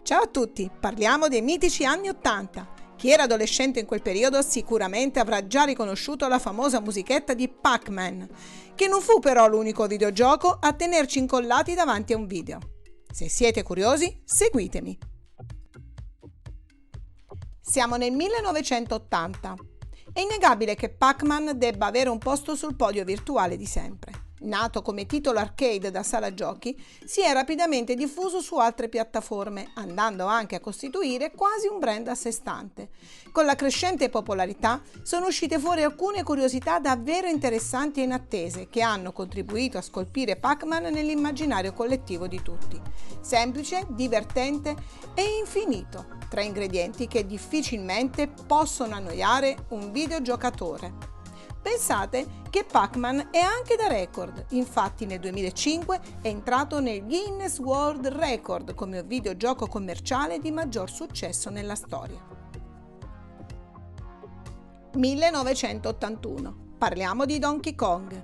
Ciao a tutti, parliamo dei mitici anni '80. Chi era adolescente in quel periodo sicuramente avrà già riconosciuto la famosa musichetta di Pac-Man, che non fu però l'unico videogioco a tenerci incollati davanti a un video. Se siete curiosi, seguitemi. Siamo nel 1980. È innegabile che Pac-Man debba avere un posto sul podio virtuale di sempre. Nato come titolo arcade da sala giochi, si è rapidamente diffuso su altre piattaforme, andando anche a costituire quasi un brand a sé stante. Con la crescente popolarità sono uscite fuori alcune curiosità davvero interessanti e inattese che hanno contribuito a scolpire Pac-Man nell'immaginario collettivo di tutti. Semplice, divertente e infinito, tre ingredienti che difficilmente possono annoiare un videogiocatore. Pensate che Pac-Man è anche da record, infatti nel 2005 è entrato nel Guinness World Record come videogioco commerciale di maggior successo nella storia. 1981. Parliamo di Donkey Kong.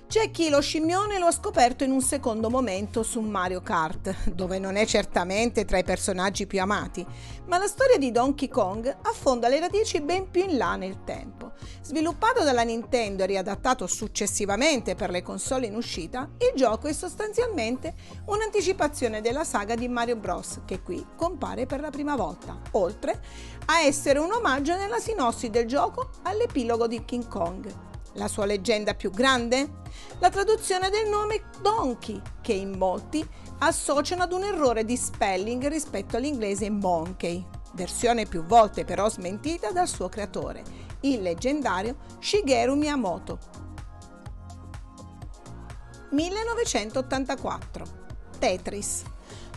C'è chi lo scimmione lo ha scoperto in un secondo momento su Mario Kart, dove non è certamente tra i personaggi più amati, ma la storia di Donkey Kong affonda le radici ben più in là nel tempo. Sviluppato dalla Nintendo e riadattato successivamente per le console in uscita, il gioco è sostanzialmente un'anticipazione della saga di Mario Bros, che qui compare per la prima volta, oltre a essere un omaggio nella sinossi del gioco all'epilogo di King Kong. La sua leggenda più grande? La traduzione del nome Donkey, che in molti associano ad un errore di spelling rispetto all'inglese Monkey, versione più volte però smentita dal suo creatore, il leggendario Shigeru Miyamoto. 1984. Tetris.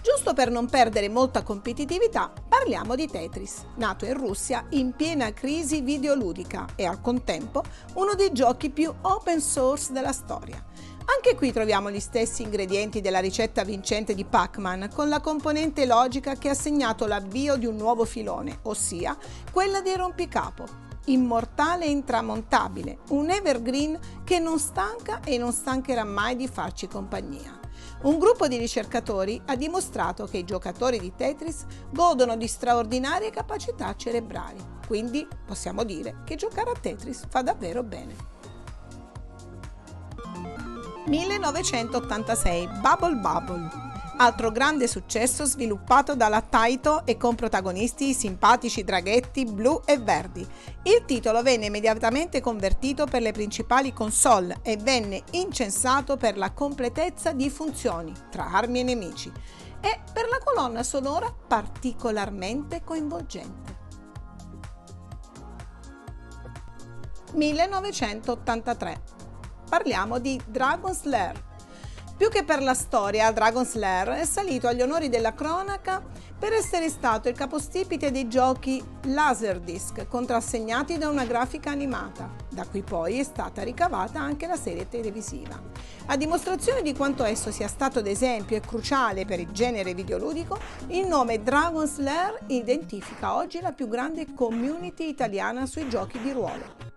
Giusto per non perdere molta competitività, parliamo di Tetris, nato in Russia in piena crisi videoludica e al contempo uno dei giochi più open source della storia. Anche qui troviamo gli stessi ingredienti della ricetta vincente di Pac-Man, con la componente logica che ha segnato l'avvio di un nuovo filone, ossia quella dei rompicapo. Immortale e intramontabile, un evergreen che non stanca e non stancherà mai di farci compagnia. Un gruppo di ricercatori ha dimostrato che i giocatori di Tetris godono di straordinarie capacità cerebrali, quindi possiamo dire che giocare a Tetris fa davvero bene. 1986. Bubble Bobble. Altro grande successo sviluppato dalla Taito e con protagonisti i simpatici draghetti blu e verdi. Il titolo venne immediatamente convertito per le principali console e venne incensato per la completezza di funzioni tra armi e nemici e per la colonna sonora particolarmente coinvolgente. 1983. Parliamo di Dragon's Lair. Più che per la storia, Dragon's Lair è salito agli onori della cronaca per essere stato il capostipite dei giochi Laserdisc, contrassegnati da una grafica animata, da cui poi è stata ricavata anche la serie televisiva. A dimostrazione di quanto esso sia stato d'esempio e cruciale per il genere videoludico, il nome Dragon's Lair identifica oggi la più grande community italiana sui giochi di ruolo.